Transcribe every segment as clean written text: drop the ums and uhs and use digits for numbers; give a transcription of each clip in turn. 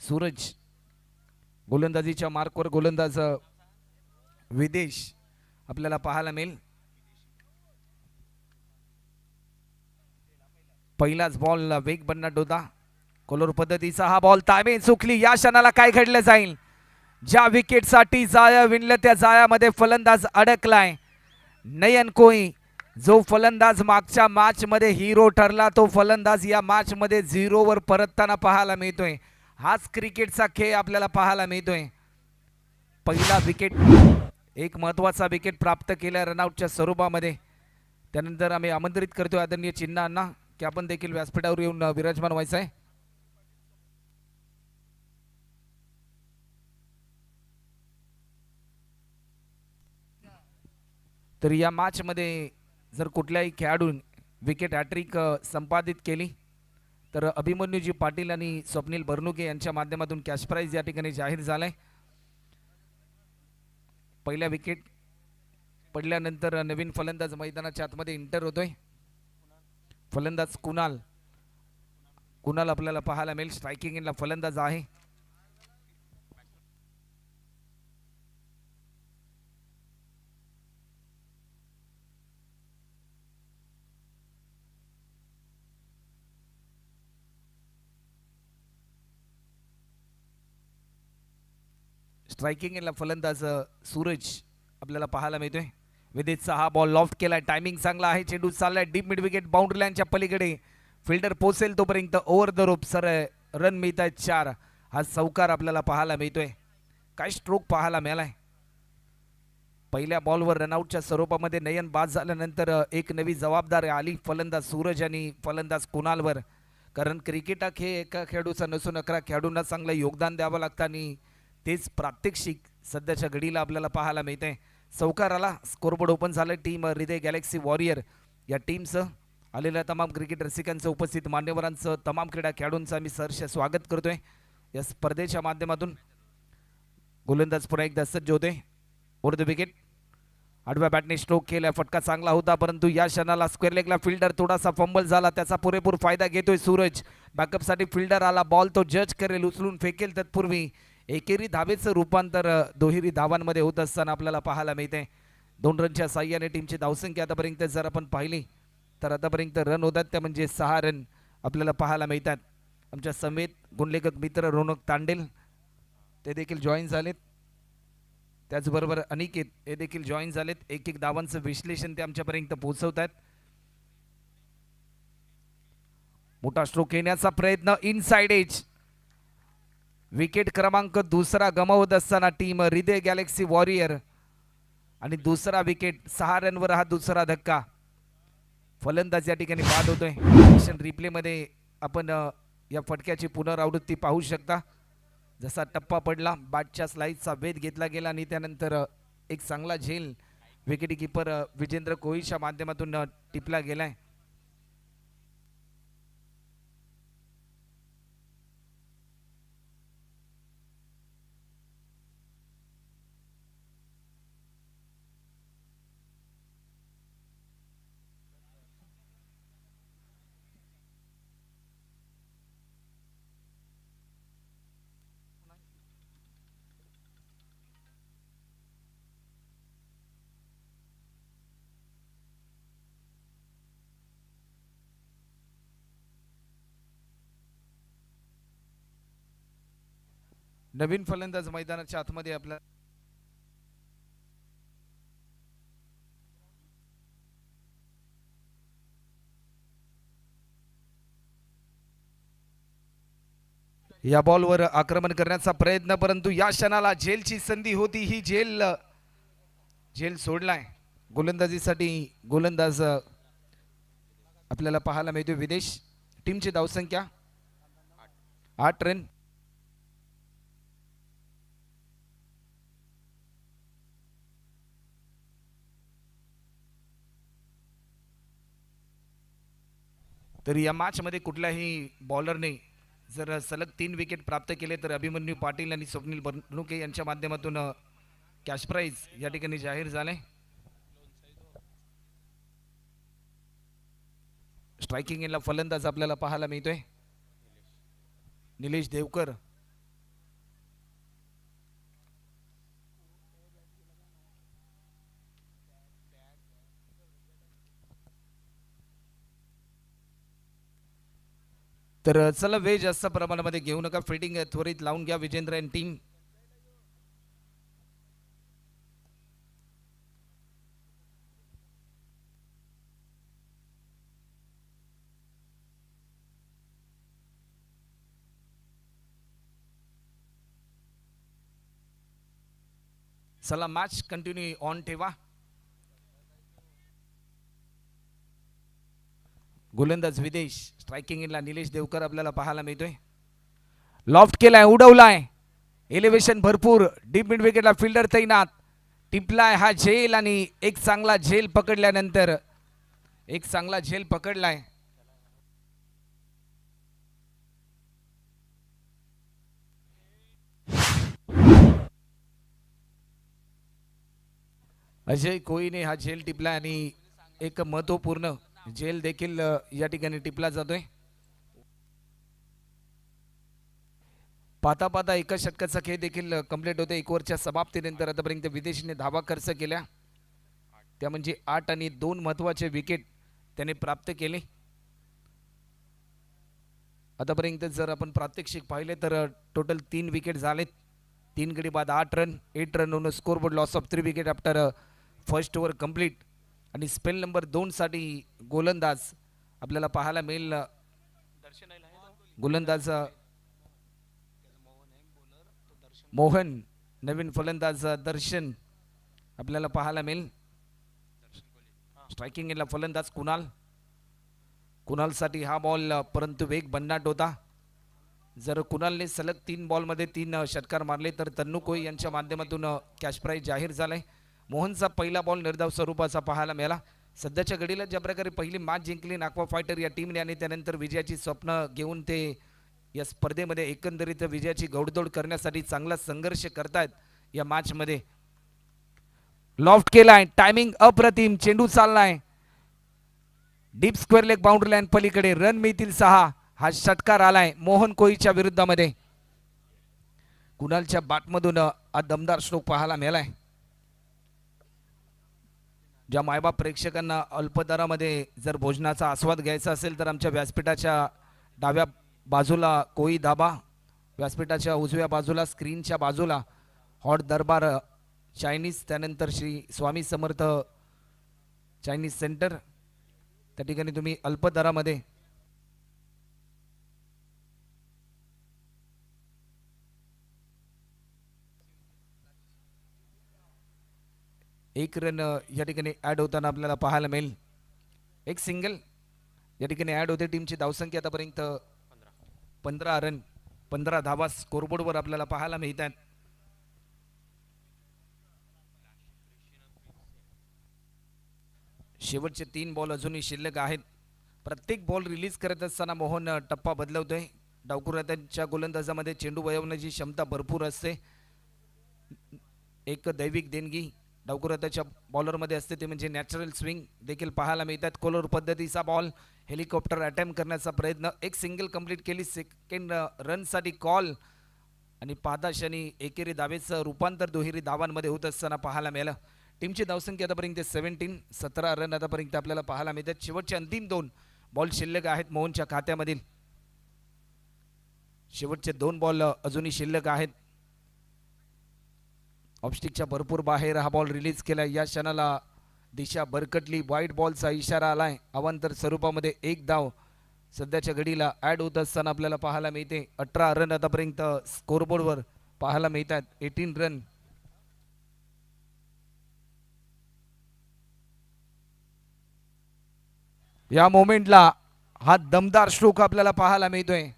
सूरज, गोलंदाजीच्या मार्कवर गोलंदाज विदेश आपल्याला पाहायला मिळेल. पहिलाच बॉल वेग बनना डोदा कोलोर पद्धतीचा हा बॉल ताबे चुकली. या क्षणाला काय घडलं जाईल? ज्या विकेटसाठी जाया विणलं त्या जायामध्ये फलंदाज अडकलाय. नयन कोई जो फलंदाज मागच्या मॅच मध्ये हिरो ठरला तो फलंदाज या मॅच मध्ये 0 वर परतताना पाहायला मिळतोय. हाच क्रिकेटचा खेळ आपल्याला पाहायला मिळतोय. पहिला विकेट, एक महत्वाचा विकेट प्राप्त केला रनआउटच्या स्वरूपामध्ये. त्यानंतर आम्ही आमंत्रित करतोय आदरणीय चिन्हांना की आपण देखील व्यासपीठावर येऊन विराजमान व्हायचं आहे. तर या मॅच मध्ये जर कुठल्याही खेळाडून विकेट हॅट्रिक संपादित केली तर अभिमन्यूजी पाटील आणि स्वप्नील बर्नुके यांच्या माध्यमातून कॅश प्राइज या ठिकाणी जाहीर झालाय. पहिल्या विकेट पडल्यानंतर नवीन फलंदाज मैदानाच्या आतमध्ये एंटर होतोय. फलंदाज कुणाल आपल्याला पाहायला मिळेल. स्ट्रायकिंग इनला फलंदाज आहे. स्ट्रायकिंग इनला फलंदाज सूरज आपल्याला पाहायला मिळतोय. विदेशचा हा बॉल लॉफ्ट केलाय. टायमिंग चांगला आहे. चेंडू चाललाय डीप मिड विकेट बाउंड्री लाईनच्या पलीकडे. फिल्डर पोहोचेल तोपर्यंत over the rope sir run मिळत आहेत 4. हा चौकार आपल्याला पाहायला मिळतोय. काय स्ट्रोक पाहायला मिळालाय. पहिल्या बॉलवर रनआउटच्या स्वरूपामध्ये नयन बाद झाल्यानंतर एक नवी जबाबदारी आली फलंदाज सूरज आणि फलंदाज कुणालवर. कारण क्रिकेट हा खेळ एका खेळाडूचा नसून 11 खेळाडूंना चांगलं योगदान द्यावं लागतं आणि तेच प्रात्यक्षिक सध्याच्या घडीला आपल्याला पाहायला मिळतंय. चौकाराला स्कोरबोर्ड ओपन झालं. टीम हृदय गॅलेक्सी वॉरियर या टीमचं आलेल्या तमाम क्रिकेट रसिकांचं, उपस्थित मान्यवरांचं, तमाम क्रीडा खेळाडूंचं आम्ही सहर्ष स्वागत करतोय या स्पर्धेच्या माध्यमातून. गोलंदाज पुन्हा एकदा सज्ज होते. ओव्हर द विकेट आडव्या बॅटने स्ट्रोक केला. फटका चांगला होता परंतु या क्षणाला स्क्वेअर लेगला फिल्डर थोडासा फंबल झाला. त्याचा पुरेपूर फायदा घेतोय सूरज. बॅकअपसाठी फिल्डर आला. बॉल तो जज करेल, उचलून फेकेल. तत्पूर्वी एकेरी धावेचं रूपांतर दुहेरी धावांमध्ये होत असताना आपल्याला पाहायला मिळते. 2 रनच्या साह्याने टीमची धावसंख्या आतापर्यंत जर आपण पाहिली तर आतापर्यंत रन होतात त्या म्हणजे 6 रन आपल्याला पाहायला मिळतात. आमच्या समेत गुणलेखक मित्र रोनक तांडेल ते देखील जॉईन झालेत. त्याचबरोबर अनिकेत हे देखील जॉईन झालेत. एक धावांचं विश्लेषण ते आमच्यापर्यंत पोहोचवत आहेत. मोठा स्ट्रोक येण्याचा प्रयत्न इनसाइड एज. विकेट क्रमांक 2 गमावत असताना टीम हृदय गॅलेक्सी वॉरियर आणि दुसरा विकेट 6 रनवर हा दुसरा धक्का. फलंदाज या ठिकाणी बाद होतोय. ॲक्शन रिप्ले मध्ये आपण या फटक्याची पुनरावृत्ती पाहू शकता. जसा टप्पा पडला, बॅटच्या स्लाइसचा वेध घेतला गेला आणि त्यानंतर एक चांगला झेल विकेट कीपर विजेंद्र कोहलीच्या माध्यमातून टिपला गेलाय. नवीन फलंदाज मैदानाच्या आतमध्ये आपला या बॉलवर आक्रमण करण्याचा प्रयत्न परंतु या क्षणाला झेलची संधी होती. ही झेल सोडलाय. गोलंदाजीसाठी गोलंदाज आपल्याला पाहायला मिळतो विदेश. टीमची धावसंख्या 8 रन. तर या मॅच मध्ये कुठल्याही बॉलरने जर सलग 3 विकेट प्राप्त केले तर अभिमन्यू पाटील आणि स्वप्नील बर्नुके यांच्या माध्यमातून कॅश प्राइज या ठिकाणी जाहीर झाले. स्ट्रायकिंग इनला फलंदाज आपल्याला पाहायला मिळतोय निलेश देवकर. तर चला वेळ जास्त प्रमाणामध्ये घेऊ नका, फिल्डिंग त्वरित लावून घ्या विजेंद्र अँड टीम. चला मॅच कंटिन्यू ऑन ठेवा. गोलंदाज विदेश, स्ट्रायकिंग इनला निलेश देवकर आपल्याला पाहायला मिळतोय. लॉफ्ट केलाय, उडवलाय, एलिव्हेशन भरपूर, डीप मिड विकेटला फिल्डर तैनात, टिपलाय हा झेल आणि एक चांगला झेल पकडल्यानंतर एक चांगला झेल पकडलाय. अजय कोळीने हा झेल टिपला आणि एक महत्वपूर्ण झेल देखील या ठिकाणी टिपला जातोय. पाता पाता एका षटकाचा खेळ देखील कंप्लीट होते. 1 ओव्हरच्या समाप्तीनंतर आतापर्यंत विदेशीने धावा खर्च केल्या, त्या म्हणजे 8 आणि 2 महत्वाचे विकेट त्याने प्राप्त केले. आतापर्यंत जर आपण प्रात्यक्षिक पाहिले तर टोटल 3 विकेट झालेत. 3 गडी बाद 8 run, 8 run on score board, loss of 3 wicket after first over complete. आणि स्पेल नंबर 2 साठी गोलंदाज आपल्याला पाहायला मिळेल. गोलंदाज मोहन, नवीन फलंदाज दर्शन आपल्याला पाहायला मिळेल. स्ट्रायकिंग इनला फलंदाज कुणाल. कुणालसाठी हा बॉल परंतु वेग भन्नाट होता. जर कुणालने सलग 3 बॉलमध्ये 3 षटकार मारले तर तन्नू कोई यांच्या माध्यमातून कॅश प्राइज जाहीर झालाय. मोहनचा पहिला बॉल निर्धाव स्वरूपाचा पाहायला मिळाला. सध्याच्या घडीला ज्या प्रकारे पहिली मॅच जिंकली नागवा फायटर या टीमने आणि त्यानंतर विजयाची स्वप्न घेऊन ते या स्पर्धेमध्ये एकंदरीत विजयाची घौडदौड करण्यासाठी चांगला संघर्ष करतायत. या मॅच मध्ये लॉफ्ट केलाय, टायमिंग अप्रतिम, चेंडू चाललाय deep square leg boundary line पलीकडे, रन मिळतील 6. हा षटकार आलाय मोहन कोळीच्या विरुद्धामध्ये. कुणालच्या बॅटमधून हा दमदार स्ट्रोक पाहायला मिळालाय. ज्या मायबाप प्रेक्षकांना अल्पदरामध्ये जर भोजनाचा आस्वाद घ्यायचा असेल तर आमच्या व्यासपीठाच्या डाव्या बाजूला कोळी धाबा, व्यासपीठाच्या उजव्या बाजूला स्क्रीनच्या बाजूला हॉट दरबार चायनीज, त्यानंतर श्री स्वामी समर्थ चायनीज सेंटर, त्या ठिकाणी तुम्ही अल्पदरामध्ये एक रन या ठिकाणी ॲड होताना आपल्याला पाहायला मिळेल. एक सिंगल या ठिकाणी ॲड होते. टीमची धावसंख्या आतापर्यंत 15 रन, 15 धावा स्कोरबोर्डवर आपल्याला पाहायला मिळतात. शेवटचे 3 बॉल अजूनही शिल्लक आहेत. प्रत्येक बॉल रिलीज करत असताना मोहन टप्पा बदलवतोय. डावखुरात्यांच्या गोलंदाजामध्ये चेंडू वळवण्याची क्षमता भरपूर असते. एक दैविक देणगी डावखुरात्याच्या बॉलरमध्ये असते, ते म्हणजे नॅचरल स्विंग देखील पाहायला मिळतात. कोलर पद्धतीचा बॉल, हेलिकॉप्टर अटेम्प्ट करण्याचा प्रयत्न, एक सिंगल कंप्लीट केली. सेकंड रनसाठी कॉल आणि पादाशानी एकेरी धावेचं रूपांतर दुहेरी धावांमध्ये होत असताना पाहायला मिळालं. टीमची धावसंख्या आतापर्यंत 17 रन आतापर्यंत आपल्याला पाहायला मिळतात. शेवटचे अंतिम 2 बॉल शिल्लक आहेत मोहनच्या खात्यामधील. शेवटचे 2 बॉल अजूनही शिल्लक आहेत. ऑफस्टिकच्या भरपूर बाहेर हा बॉल रिलीज केला. या क्षणाला दिशा भरकटली, वाईट बॉलचा इशारा आलाय. अवांतर स्वरूपामध्ये 1 धाव सध्याच्या घडीला ॲड होत असताना आपल्याला पाहायला मिळते. 18 रन आतापर्यंत स्कोरबोर्डवर पाहायला मिळतात. 18 रन. या मोमेंटला हा दमदार स्ट्रोक आपल्याला पाहायला मिळतोय.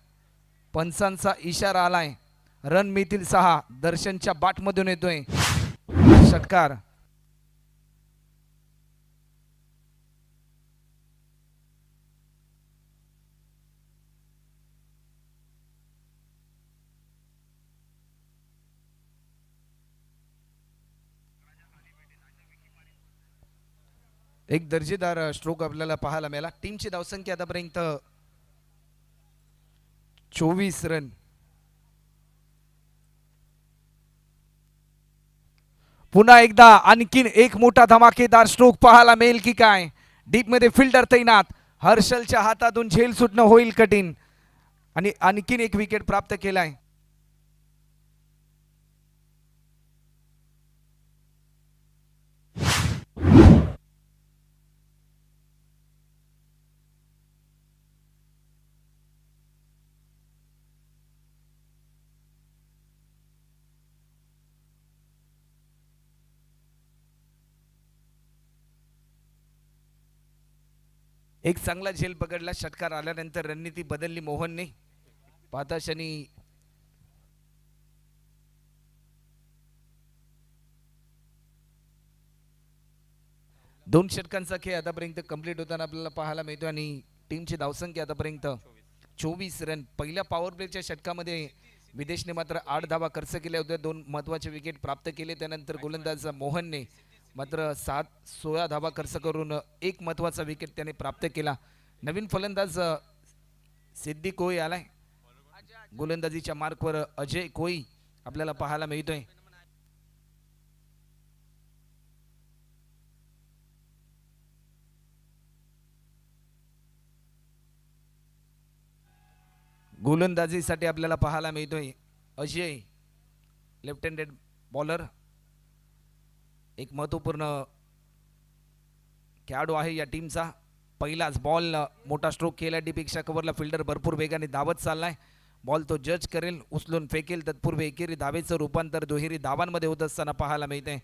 पंचांचा इशारा आलाय. रन मिळतील 6. दर्शनच्या बाटमधून येतोय षटकार. एक दर्जेदार स्ट्रोक आपल्याला पाहायला मिळाला. टीमची धावसंख्या आतापर्यंत 24 रन. पुन्हा एकदा आणखीन एक मोठा धमाकेदार स्ट्रोक पाहायला मिळेल की काय. डीप मध्ये फिल्डर तैनात. हर्षलच्या हातातून झेल सुटणं होईल कठीण. आणि आणखीन एक विकेट प्राप्त केलाय. एक चांगला झेल पकडला, षटकार आल्यानंतर रणनीती बदलली मोहनने. पाहता क्षणी दोन षटकांचा खेळ आतापर्यंत कंप्लीट होताना आपल्याला पाहायला मिळतो आणि टीमची धावसंख्या आतापर्यंत 24 रन. पहिल्या पॉवर प्लेच्या षटकामध्ये विदेशने मात्र 8 धावा खर्च केल्या होत्या, 2 महत्त्वाचे विकेट प्राप्त केले. त्यानंतर गोलंदाज मोहनने मात्र 16 धावा खर्च करून एक महत्त्वाचा विकेट त्याने प्राप्त केला. नवीन फलंदाज सिद्धी कोळी आलाय. गोलंदाजीच्या मार्कवर अजय कोळी आपल्याला पाहायला मिळतोय. गोलंदाजीसाठी आपल्याला पाहायला मिळतोय अजय, लेफ्ट हँडेड बॉलर, एक महत्वपूर्ण खेळाडू आहे या टीमचा. पहिलाच बॉल मोठा स्ट्रोक केला, डीपेक्षा कव्हरला फिल्डर भरपूर वेगाने धावत चाललाय. बॉल तो जज करेल, उचलून फेकेल, तत्पूर्वी एकेरी धावेचं रूपांतर दुहेरी धावांमध्ये होत असताना पाहायला मिळते.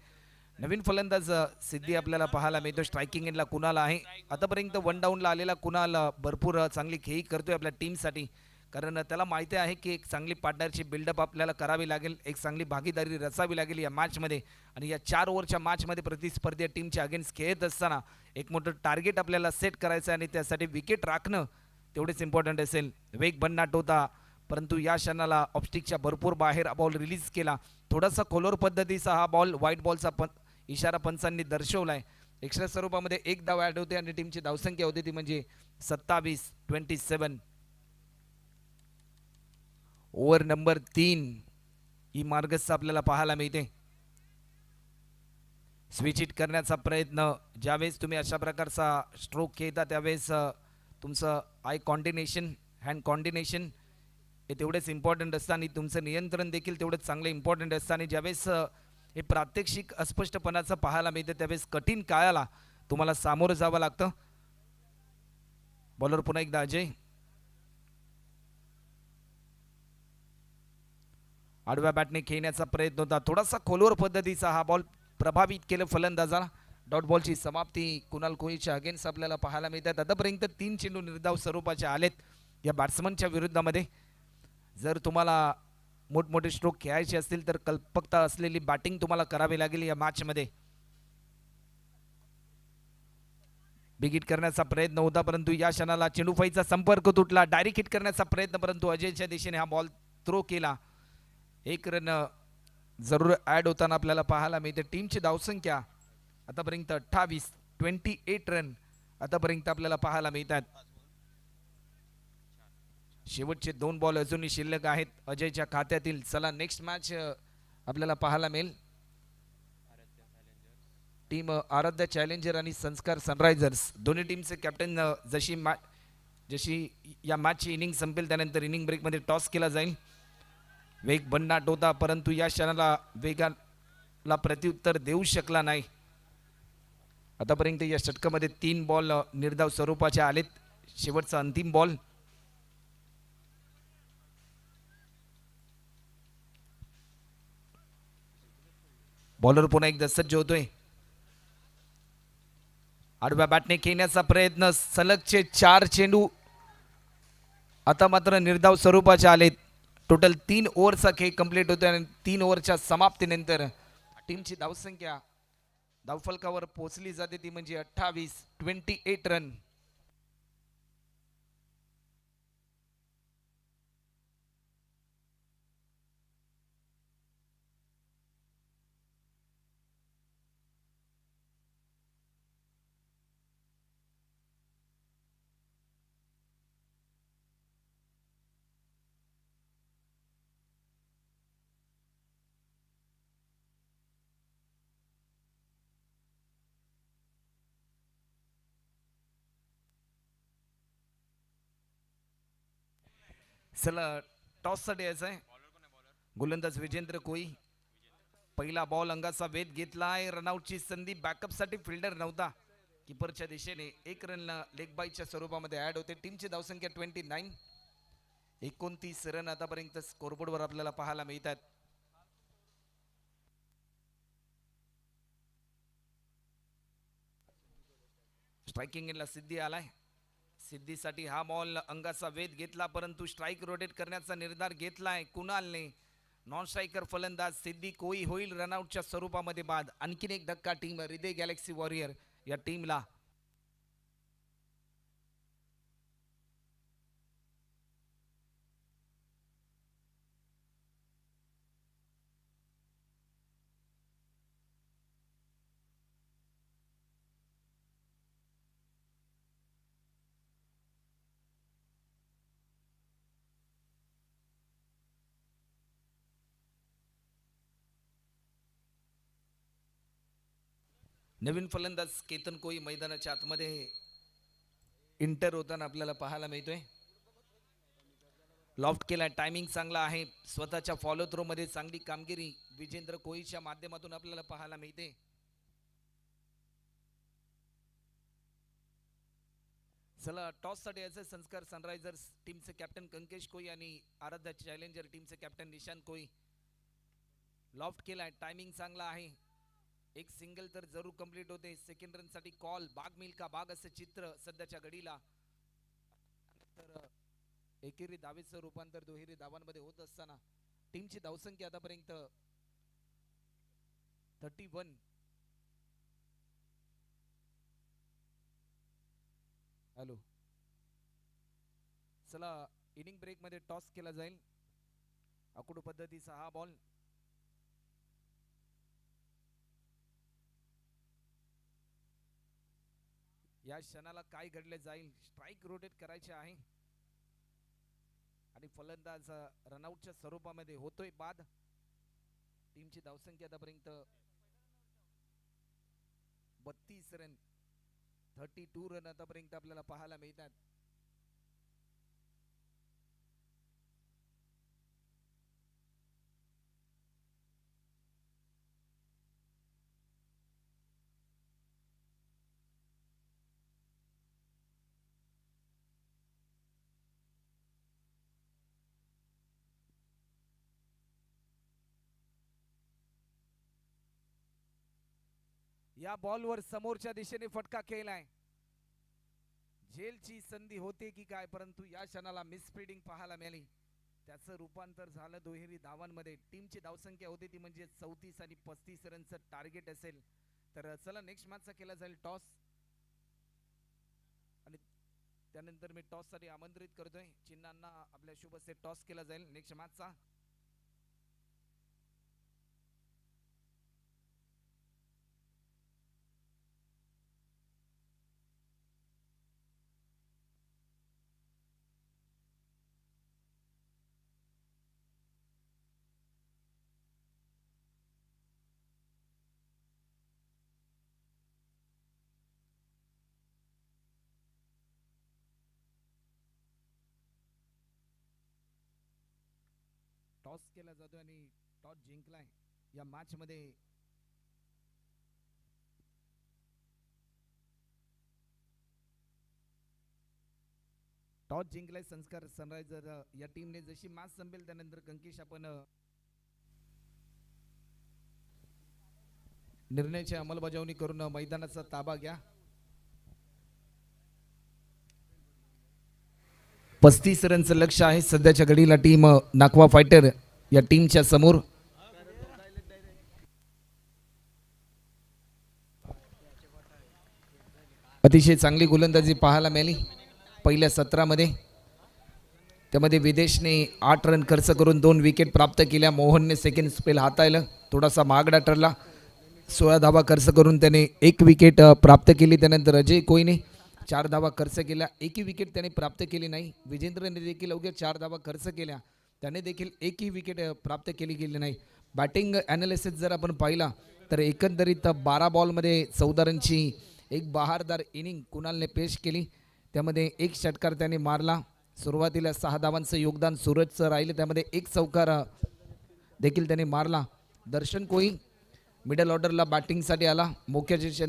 नवीन फलंदाज सिद्धी आपल्याला पाहायला मिळतो. स्ट्रायकिंग एंडला कुणाल आहे. आतापर्यंत वन डाऊनला आलेला कुणाल भरपूर चांगली खेळी करतोय आपल्या टीमसाठी, कारण त्याला माहिती आहे की एक चांगली पार्टनरची बिल्डअप आपल्याला करावी लागेल, एक चांगली भागीदारी रचावी लागेल या मॅचमध्ये. आणि या 4 ओव्हरच्या मॅचमध्ये प्रतिस्पर्धी टीमच्या अगेन्स्ट खेळत असताना एक मोठं टार्गेट आपल्याला सेट करायचं आहे आणि त्यासाठी विकेट राखणं तेवढेच इम्पॉर्टंट असेल. वेग भन्नाट होता, परंतु या क्षणाला ऑप्स्टिकच्या भरपूर बाहेर बॉल रिलीज केला. थोडासा खोलोर पद्धतीचा हा बॉल, व्हाईट बॉलचा इशारा पंचांनी दर्शवलाय. एक्स्ट्रा स्वरूपामध्ये एक धाव ॲड होते आणि टीमची धावसंख्या होती ती म्हणजे 27. ओव्हर नंबर 3 ही मार्गस्थ आपल्याला पाहायला मिळते. स्विच हिट करण्याचा प्रयत्न, ज्यावेळेस तुम्ही अशा प्रकारचा स्ट्रोक खेळता त्यावेळेस तुमचं आय कॉर्डिनेशन, हँड कॉर्डिनेशन हे तेवढेच इम्पॉर्टंट असतं आणि तुमचं नियंत्रण देखील तेवढंच चांगलं इम्पॉर्टंट असतं. आणि ज्यावेळेस हे प्रात्यक्षिक अस्पष्टपणाचं पाहायला मिळतं त्यावेळेस कठीण काळाला तुम्हाला सामोरं जावं लागतं. बॉलर पुन्हा एकदा अजय, आडव्या बॅटने खेळण्याचा प्रयत्न होता, थोडासा खोलवर पद्धतीचा हा बॉल प्रभावित केलं फलंदाजाला. डॉट बॉलची समाप्ती कुणाल कोहलीच्या अगेन्स्ट आपल्याला पाहायला मिळतात. आतापर्यंत 3 चेंडू निर्धाव स्वरूपाचे आलेत या बॅट्समनच्या विरुद्धामध्ये. जर तुम्हाला मोठमोठे स्ट्रोक खेळायचे असतील तर कल्पकता असलेली बॅटिंग तुम्हाला करावी लागेल या मॅचमध्ये. बिग हिट करण्याचा प्रयत्न होता, परंतु या क्षणाला चेंडूफाईचा संपर्क तुटला. डायरेक्ट हिट करण्याचा प्रयत्न, परंतु अजयच्या दिशेने हा बॉल थ्रो केला. एक रन जरूर ॲड होताना आपल्याला पाहायला मिळते. टीमची धावसंख्या आतापर्यंत 28 रन आतापर्यंत आपल्याला पाहायला मिळतात. शेवटचे 2 बॉल अजूनही शिल्लक आहेत अजयच्या खात्यातील. चला नेक्स्ट मॅच आपल्याला पाहायला मिळेल. टीम आराध्य चॅलेंजर आणि संस्कार सनरायझर्स दोन्ही टीमचे कॅप्टन जशी या मॅचची इनिंग संपेल त्यानंतर इनिंग ब्रेकमध्ये टॉस केला जाईल. वेग भन्नाट होता, परंतु या क्षणाला वेगाला प्रत्युत्तर देऊ शकला नाही. आतापर्यंत या षटकामध्ये 3 बॉल निर्धाव स्वरूपाचे आलेत. शेवटचा अंतिम बॉल. बॉलर पुन्हा एकदा सज्ज होतोय. आडव्या बॅटने खेळण्याचा प्रयत्न, सलगचे 4 चेंडू आता मात्र निर्धाव स्वरूपाचे आलेत. टोटल 3 ओव्हरचा खेळ कंप्लीट होतो आणि 3 ओव्हरच्या समाप्तीनंतर टीमची धावसंख्या धावफलकावर पोहोचली जाते ती म्हणजे 28 रन. चला टॉससाठी यायचं आहे. गोलंदाज विजेंद्र कोई. पहिला बॉल अंगाचा वेध घेतलाय. रनआउटची संधी. बॅकअपसाठी फिल्डर नव्हता. किपरच्या दिशेने एक रन लेग बायच्या स्वरूपामध्ये ऍड होते. टीमची धावसंख्या 29. 29 रन आतापर्यंत स्कोरबोर्डवर आपल्याला पाहायला मिळतात. स्ट्रायकिंग एंडला सिद्धी आलाय. सिद्धीसाठी हा बॉल अंगाचा वेध घेतला, परंतु स्ट्राईक रोटेट करण्याचा निर्धार घेतलाय कुणालने. नॉन स्ट्रायकर फलंदाज सिद्धी कोई होईल रनआउटच्या स्वरूपामध्ये बाद. आणखीन एक धक्का टीम हृदय गॅलेक्सी वॉरियर या टीमला. नवीन फलंदाज केतन कोई मैदानाच्या आतमध्ये इंटर होताना आपल्याला पाहायला मिळतोय. लॉफ्ट केला. टायमिंग चांगला आहे. स्वतःच्या फॉलो थ्रो मध्ये चांगली कामगिरी विजेंद्र कोईच्या माध्यमातून आपल्याला पाहायला मिळते. चला टॉस साठी याचे संस्कार सनरायझर्स टीमचे कॅप्टन कंकेश कोई आणि आराध्य चॅलेंजर टीमचे कॅप्टन निशांत कोई. लॉफ्ट केलाय. टायमिंग चांगला आहे. एक सिंगल तर जरूर कंप्लीट होते. सेकंड रन साठी कॉल. बाग मिल का बाग असे चित्र सध्याच्या घडीला. तर एकेरी धावेचं रूपांतर दुहेरी धावांमध्ये होत असताना टीमची धावसंख्या आतापर्यंत 31. हॅलो. चला इनिंग ब्रेक मध्ये टॉस केला जाईल. आकुड पद्धतीचा हा बॉल. या क्षणाला काय घडले जाईल. स्ट्राईक रोटेट करायचे आहे आणि फलंदाज रनआउटच्या स्वरूपामध्ये होतोय बाद. टीमची धावसंख्या आतापर्यंत 32 रन. 32 रन आतापर्यंत आपल्याला पाहायला मिळतात. या बॉलवर समोरच्या दिशेने फटका केलाय. झेलची संधी होते की काय, परंतु या क्षणाला मिसफिल्डिंग पाहायला मिळाली. त्याचं रूपांतर झालं दुहेरी धावांमध्ये. टीमची धावसंख्या होती ती म्हणजे 34 आणि 35 रनचं टार्गेट असेल. तर चला नेक्स्ट मॅचचा केला जाईल टॉस आणि त्यानंतर मी टॉस साठी आमंत्रित करतोय चिन्हांना. आपल्या शुभ से टॉस केला जाईल नेक्स्ट मॅचचा. टॉस केला जातो आणि टॉस जिंकलाय या मॅच मध्ये. टॉस जिंकलाय संस्कार सनरायझर या टीमने. जशी मॅच संपेल त्यानंतर कंकेश आपण निर्णयाची अंमलबजावणी करून मैदानाचा ताबा घ्या. 35 रनचं लक्ष आहे सध्याच्या घडीला टीम नाकवा फायटर या टीमच्या समोर. अतिशय चांगली गोलंदाजी पाहायला मिळाली पहिल्या सत्रामध्ये. त्यामध्ये विदेशने 8 रन खर्च करून 2 विकेट प्राप्त केल्या. मोहनने सेकंड स्पेल हाताळलं. थोडासा महागडा ठरला. 16 धावा खर्च करून त्याने 1 विकेट प्राप्त केली. त्यानंतर अजय कोईने 4 धावा खर्च केल्या. एकही विकेट त्याने प्राप्त केली नाही. विजेंद्रने देखील अवघ्या 4 धावा खर्च केल्या. त्याने देखील एकही विकेट प्राप्त केली गेली नाही. बॅटिंग ॲनालिसिस जर आपण पाहिला तर एकंदरीत 12 बॉलमध्ये 14 रनची एक बहारदार इनिंग कुणालने पेश केली. त्यामध्ये 1 षटकार त्याने मारला. सुरुवातीला 6 धावांचं योगदान सूरजचं राहिलं, त्यामध्ये एक चौकार देखील त्याने मारला. दर्शन कोळी मिडल ऑर्डरला बॅटिंगसाठी आला. मोक्याची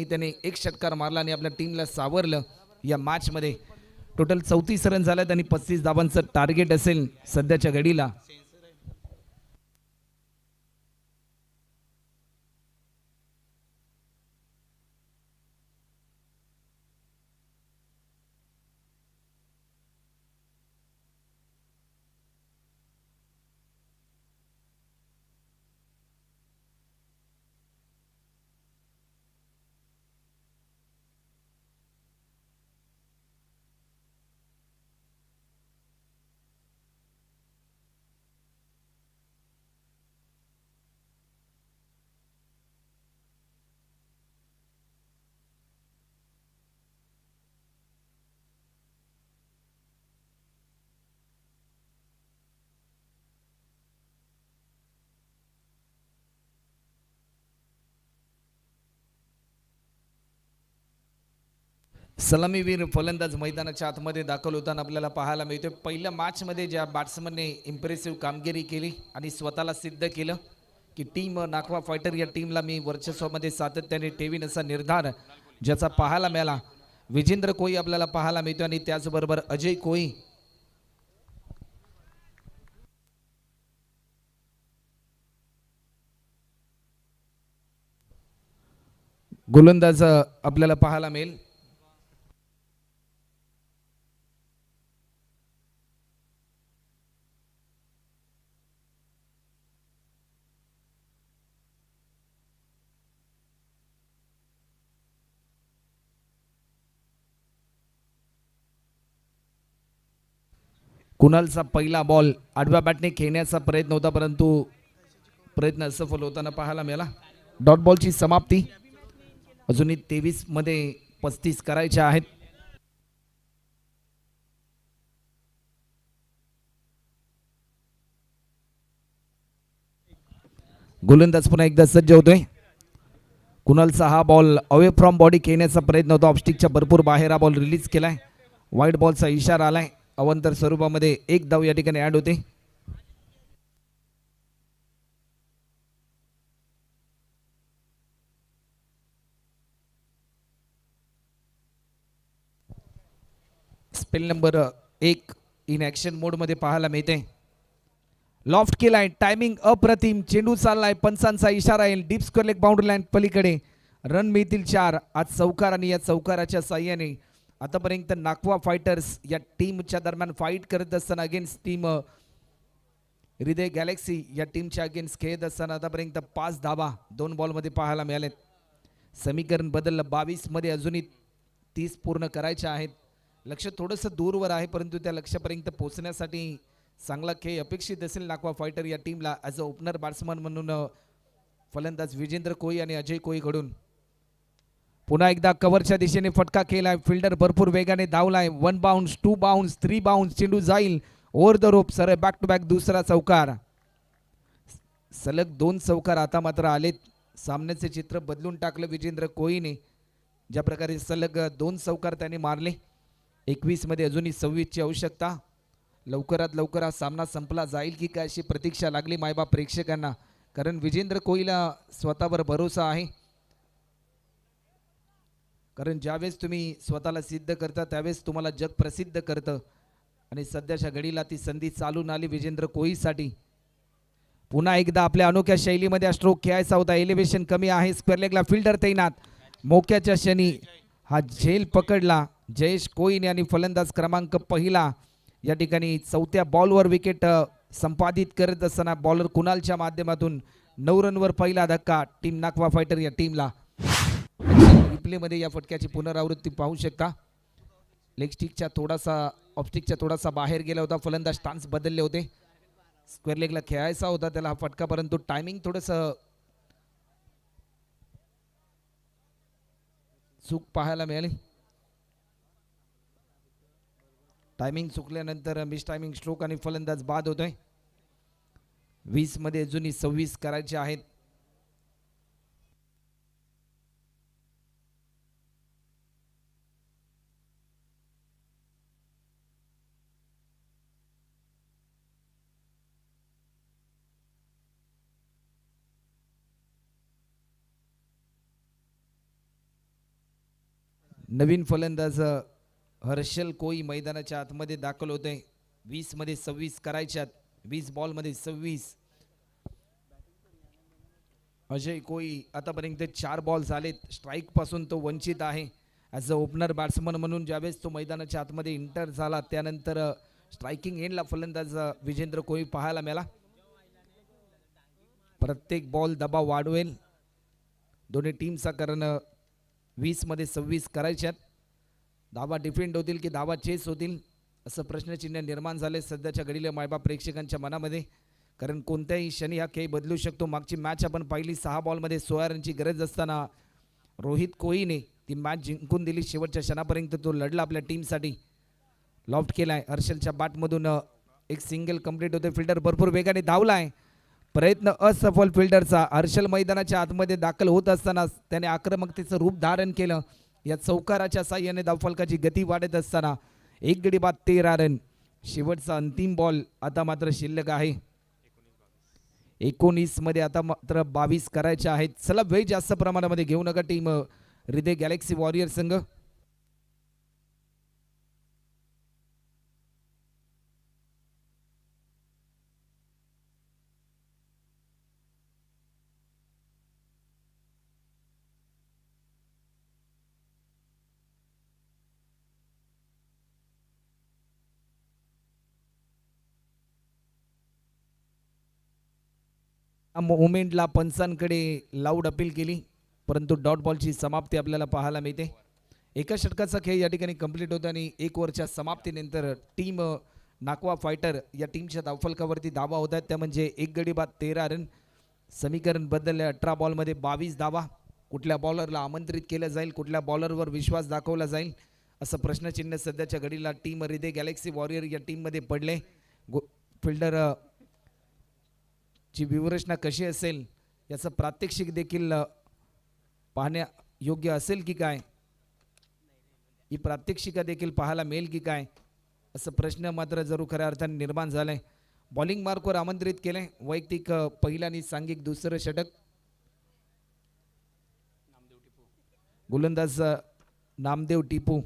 त्याने एक षटकार मारला आणि आपल्या टीमला सावरलं. या मॅचमध्ये टोटल 34 रन झाल्यात आणि 35 धावांचं टार्गेट असेल सध्याच्या घडीला. सलामीवीर फलंदाज मैदानाच्या आतमध्ये दाखल होताना आपल्याला पाहायला मिळतोय. पहिल्या मॅचमध्ये ज्या बॅट्समनने इम्प्रेसिव्ह कामगिरी केली आणि स्वतःला सिद्ध केलं की टीम नाखवा फायटर या टीमला मी वर्चस्वामध्ये सातत्याने ठेवीन असा निर्धार ज्याचा पाहायला मिळाला. विजेंद्र कोळी आपल्याला पाहायला मिळतो आणि त्याचबरोबर अजय कोळी. गोलंदाज आपल्याला पाहायला मिळेल. कुणालचा पहिला बॉल आडव्या बॅटने खेळण्याचा प्रयत्न होता, परंतु प्रयत्न असफल होताना पाहायला मिळाला. डॉट बॉलची समाप्ती. अजूनही 23 मध्ये 35 करायच्या आहेत. गोलंदाज पुन्हा एकदा सज्ज होतोय. कुणालचा हा बॉल अवे फ्रॉम बॉडी खेळण्याचा प्रयत्न होता. ऑफस्टिकच्या भरपूर बाहेर हा बॉल रिलीज केलाय. वाईट बॉलचा इशारा आलाय. अवंतर स्वरूपामध्ये एक धाव या ठिकाणी ऍड होते. स्पेल नंबर 1 इन ऍक्शन मोड मध्ये पाहायला मिळते. लॉफ्ट केलाय. टायमिंग अप्रतिम. चेंडू चाललाय. पंचांचा इशारा येईल. Deep square leg boundary line पलीकडे रन मिळतील 4. आज चौकार आणि या चौकाराच्या साह्याने आतापर्यंत नाखवा फायटर्स या टीमच्या दरम्यान फाईट करत असताना अगेन्स्ट टीम हृदय गॅलेक्सी या टीमच्या अगेन्स्ट खेळत असताना आतापर्यंत 5 धावा 2 बॉलमध्ये पाहायला मिळालेत. समीकरण बदललं. 22 मध्ये अजूनही 30 पूर्ण करायच्या आहेत. लक्ष थोडंसं दूरवर आहे, परंतु त्या लक्ष्यापर्यंत पोहोचण्यासाठी चांगला खेळ अपेक्षित असेल नाखवा फायटर या टीमला. ॲज अ ओपनर बॅट्समन म्हणून फलंदाज विजेंद्र कोळी आणि अजय कोळी कडून पुन्हा एकदा कव्हरच्या दिशेने फटका केलाय. फिल्डर भरपूर वेगाने धावलाय. 1 बाउन्स, 2 बाउन्स, 3 बाउन्स. चेंडू जाईल ओव्हर द रोप. सरळ बॅक टू बॅक दुसरा चौकार. सलग 2 चौकार आता मात्र आलेत. सामन्याचे चित्र बदलून टाकलं विजेंद्र कोळीने. ज्या प्रकारे सलग 2 चौकार त्याने मारले. 21 मध्ये अजूनही 26 ची आवश्यकता. लवकरात लवकर हा सामना संपला जाईल की काय अशी प्रतीक्षा लागली मायबाप प्रेक्षकांना, कारण विजेंद्र कोळीला स्वतःवर भरोसा आहे. कारण ज्यावेळेस तुम्ही स्वतःला सिद्ध करता त्यावेळेस तुम्हाला जग प्रसिद्ध करतं आणि सध्याच्या घडीला ती संधी चालून आली विजेंद्र कोळीसाठी. पुन्हा एकदा आपल्या अनोख्या शैलीमध्ये हा स्ट्रोक खेळायचा होता. एलिव्हेशन कमी आहे. स्क्वेअर लेगला फिल्डर तैनात. मोक्याच्या क्षणी हा झेल पकडला जयेश कोळीने आणि फलंदाज क्रमांक पहिला या ठिकाणी 4थ्या बॉलवर विकेट संपादित करत असताना बॉलर कुणालच्या माध्यमातून 9 रनवर पहिला धक्का टीम नाखवा फायटर या टीमला. रिप्लेमध्ये या फटक्याची पुनरावृत्ती पाहू शकता. लेग स्टिकच्या थोडासा ऑफस्टिकच्या थोडासा बाहेर गेला होता. फलंदाज स्टान्स बदलले होते. स्क्वेअर लेगला खेळायचा होता त्याला हा फटका, परंतु टायमिंग थोडंसं चूक पाहायला मिळाली. टायमिंग चुकल्यानंतर मिस टायमिंग स्ट्रोक आणि फलंदाज बाद होतोय. 20 मध्ये अजूनही 26 करायचे आहेत. नवीन फलंदाज हर्षल कोई मैदानाच्या आतमध्ये दाखल होतोय. 20 मध्ये 26 करायच्यात. 20 बॉलमध्ये 26. अजय कोई आतापर्यंत 4 बॉल झालेत. स्ट्राईक पासून तो वंचित आहे. ॲज अ ओपनर बॅट्समन म्हणून ज्यावेळेस तो मैदानाच्या आतमध्ये इंटर झाला त्यानंतर स्ट्रायकिंग एंडला फलंदाज विजेंद्र कोहली पाहायला मिळाला. प्रत्येक बॉल दबाव वाढवेल दोन्ही टीमचा, कारण 20 मध्ये 26 करायच्यात. धावा डिफेंड होतील की धावा चेस होतील असं प्रश्नचिन्ह निर्माण झाले सध्याच्या घडीला मायबाप प्रेक्षकांच्या मनामध्ये, कारण कोणत्याही क्षणी हा खेळ बदलू शकतो. मागची मॅच आपण पाहिली 6 बॉलमध्ये 16 रनची गरज असताना रोहित कोहलीने ती मॅच जिंकून दिली. शेवटच्या क्षणापर्यंत तो लढला आपल्या टीमसाठी. लॉफ्ट केलाय हर्षलच्या बॅटमधून, एक सिंगल कंप्लीट होते. फिल्डर भरपूर वेगाने धावलाय. प्रयत्न असफल फिल्डरचा. हर्षल मैदानाच्या आतमध्ये दाखल होत असताना त्याने आक्रमकतेचं रूप धारण केलं. या चौकाराच्या साह्याने धावफलकाची गती वाढत असताना 1 गडी बाद 13 रन. शेवटचा अंतिम बॉल आता मात्र शिल्लक आहे. 19 मध्ये आता मात्र 22 करायचे आहेत. चला वेळ जास्त प्रमाणामध्ये घेऊ नका टीम हृदय गॅलेक्सी वॉरियर संघ. मोमेंटला पंचांकडे लाऊड अपील केली, परंतु डॉट बॉलची समाप्ती आपल्याला पाहायला मिळते. एका षटकाचा खेळ या ठिकाणी कंप्लीट होतो आणि 1 ओव्हरच्या समाप्तीनंतर टीम नाकवा फायटर या टीमच्या धावफलकावरती धावा होत आहेत. त्या म्हणजे 1 गडी बाद 13 रन. समीकरण बदलले. 18 बॉलमध्ये 22 धावा. कुठल्या बॉलरला आमंत्रित केलं जाईल, कुठल्या बॉलरवर विश्वास दाखवला जाईल असं प्रश्नचिन्ह सध्याच्या घडीला टीम हृदय गॅलेक्सी वॉरियर या टीममध्ये पडले. फिल्डर ची व्यूहरचना कशी असेल याचं प्रात्यक्षिक देखील पाहण्या योग्य असेल की काय, ही प्रात्यक्षिका देखील पाहायला मिळेल की काय असं प्रश्न मात्र जरूर खऱ्या अर्थाने निर्माण झालाय. बॉलिंग मार्कवर आमंत्रित केले. वैयक्तिक पहिलं आणि सांघिक दुसरं षटक. गोलंदाज नामदेव टिपू,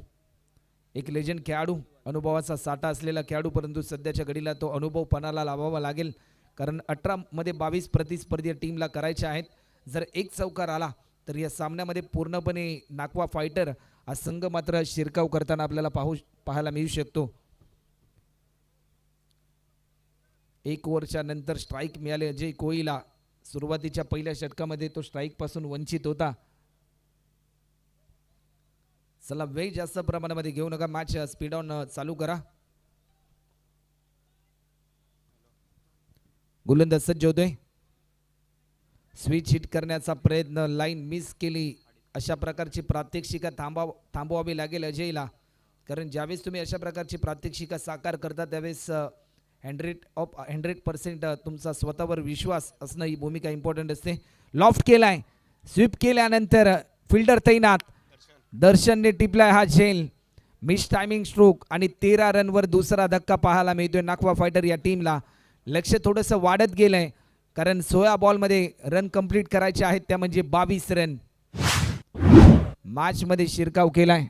एक लेजंड खेळाडू, अनुभवाचा साठा असलेला खेळाडू, परंतु सध्याच्या घडीला तो अनुभव पणाला लावावा लागेल, कारण 18 मध्ये 22 प्रतिस्पर्धी टीमला करायचे आहेत. जर एक चौकार आला तर या सामन्यामध्ये पूर्णपणे नाकवा फायटर हा संघ मात्र शिरकाव करताना आपल्याला पाहायला मिळू शकतो. 1 ओव्हरच्या नंतर स्ट्राईक मिळाले अजय कोहलीला. सुरुवातीच्या पहिल्या षटकामध्ये तो स्ट्राईक पासून वंचित होता. चला वेळ जास्त प्रमाणामध्ये घेऊ नका, मॅच स्पीड ऑन चालू करा. गोलंदाज सज्ज होतोय. स्विच हिट करण्याचा प्रयत्न, लाईन मिस केली. अशा प्रकारची प्रात्यक्षिका थांबवावी लागेल अजयला, कारण ज्यावेळेस तुम्ही अशा प्रकारची प्रात्यक्षिका साकार करता त्यावेळेस 100% तुमचा स्वतःवर विश्वास असणं ही भूमिका इम्पॉर्टंट असते. लॉफ्ट केलाय. स्वीप केल्यानंतर फिल्डर तैनात. दर्शनने टिपलाय हा झेल. मिस टायमिंग स्ट्रोक आणि 13 रनवर दुसरा धक्का पाहायला मिळतोय नाकवा फायटर या टीमला. लक्ष थोडंसं वाढत गेलंय, कारण 16 बॉलमध्ये रन कंप्लीट करायचे आहेत, त्या म्हणजे 22 रन. मॅच मध्ये शिरकाव केलाय.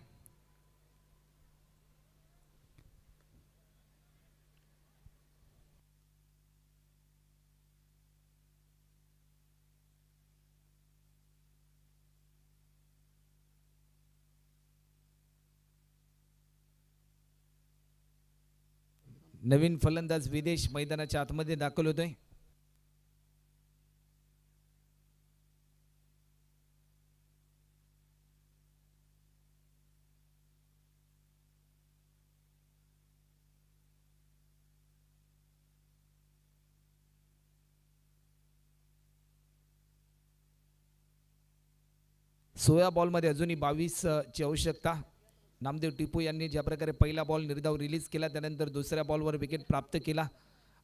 नवीन फलंदाज विदेश मैदानाच्या आतमध्ये दाखल होतोय. सोळा बॉलमध्ये अजूनही 22 ची आवश्यकता. नामदेव टिपू यांनी ज्या प्रकारे पहिला बॉल निर्धाव रिलीज केला, त्यानंतर दुसऱ्या बॉलवर विकेट प्राप्त केला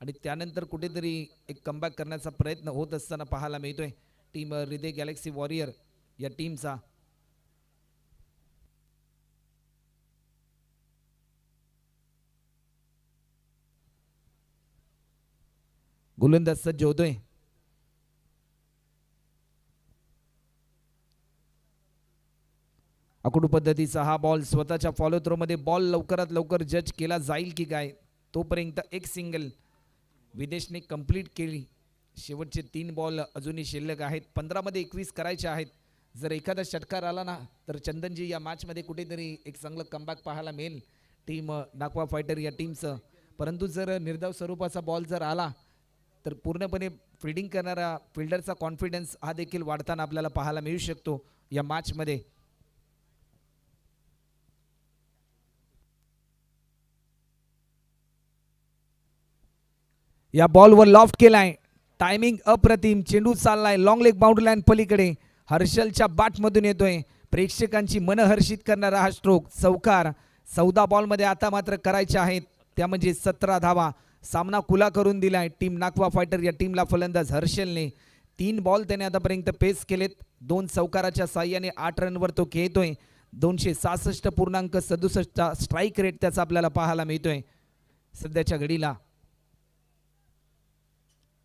आणि त्यानंतर कुठेतरी एक कमबॅक करण्याचा प्रयत्न होत असताना पाहायला मिळतोय टीम हृदय गॅलेक्सी वॉरियर या टीमचा. गोलंदाज सज्ज होतोय. आकडू पद्धतीचा हा बॉल स्वतःच्या फॉलो थ्रो मध्ये बॉल लवकरात लवकर जज केला जाईल की काय, तोपर्यंत एक सिंगल विदेशने कंप्लीट केली. शेवटचे 3 बॉल अजूनही शिल्लक आहेत. 15 मध्ये 21 करायचे आहेत. जर एखादा षटकार आला ना तर चंदनजी या मॅचमध्ये कुठेतरी एक चांगलं कमबॅक पाहायला मिळेल टीम नाकवा फायटर या टीमचं. परंतु जर निर्धाव स्वरूपाचा बॉल जर आला तर पूर्णपणे फिल्डिंग करणारा फिल्डरचा कॉन्फिडन्स हा देखील वाढताना आपल्याला पाहायला मिळू शकतो या मॅचमध्ये. या बॉलवर लॉफ्ट केलाय, टायमिंग अप्रतिम, चेंडू चाललाय लॉंग लेग बाउंड्री लाईन पलीकडे, हर्षलच्या बॅटमधून येतोय. प्रेक्षकांची मन हर्षित करणारा हा स्ट्रोक चौकार. 14 बॉलमध्ये आता मात्र करायचे आहेत त्या म्हणजे 17 धावा. सामना खुला करून दिलाय टीम नाकवा फायटर या टीमला फलंदाज हर्षलने. 3 बॉल त्याने आतापर्यंत पेस केलेत. 2 चौकाराच्या साह्याने 8 रनवर तो खेळतोय. 266.67 स्ट्राईक रेट त्याचा आपल्याला पाहायला मिळतोय सध्याच्या घडीला.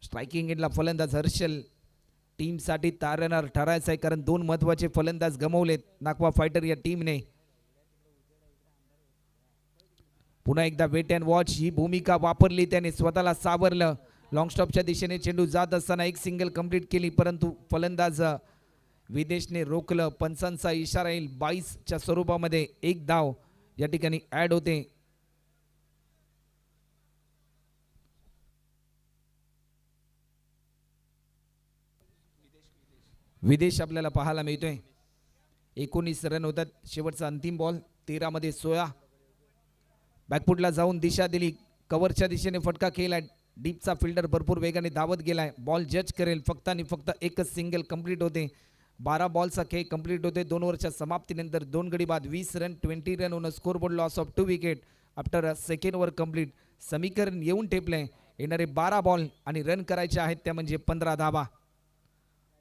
स्ट्रायकिंग एंडला फलंदाज हर्षल टीमसाठी तारणार ठरायचं आहे, कारण 2 महत्त्वाचे फलंदाज गमावलेत नाकवा फायटर या टीमने. पुन्हा एकदा वेट अँड वॉच ही भूमिका वापरली त्याने, स्वतःला सावरलं. लॉंग स्टॉपच्या दिशेने चेंडू जात असताना एक सिंगल कंप्लीट केली, परंतु फलंदाज विदेशने रोखलं. पंचांचा इशारा येईल. 22च्या स्वरूपामध्ये एक धाव या ठिकाणी ऍड होते. विदेश आपल्याला पाहायला मिळतोय. 19 रन होतात. शेवटचा अंतिम बॉल 13 मध्ये 16. बॅकफुटला जाऊन दिशा दिली, कव्हरच्या दिशेने फटका केलाय. डीपचा फिल्डर भरपूर वेगाने धावत गेलाय. बॉल जज करेल. फक्त आणि फक्त एकच सिंगल कंप्लीट होते. 12 बॉलचा खेळ कंप्लीट होते. 2 ओव्हरच्या समाप्तीनंतर 2 गडी बाद 20 run 20 run on score board loss of 2 wicket after second over complete. समीकरण येऊन ठेपले. येणारे 12 बॉल आणि रन करायचे आहेत त्या म्हणजे 15 धावा.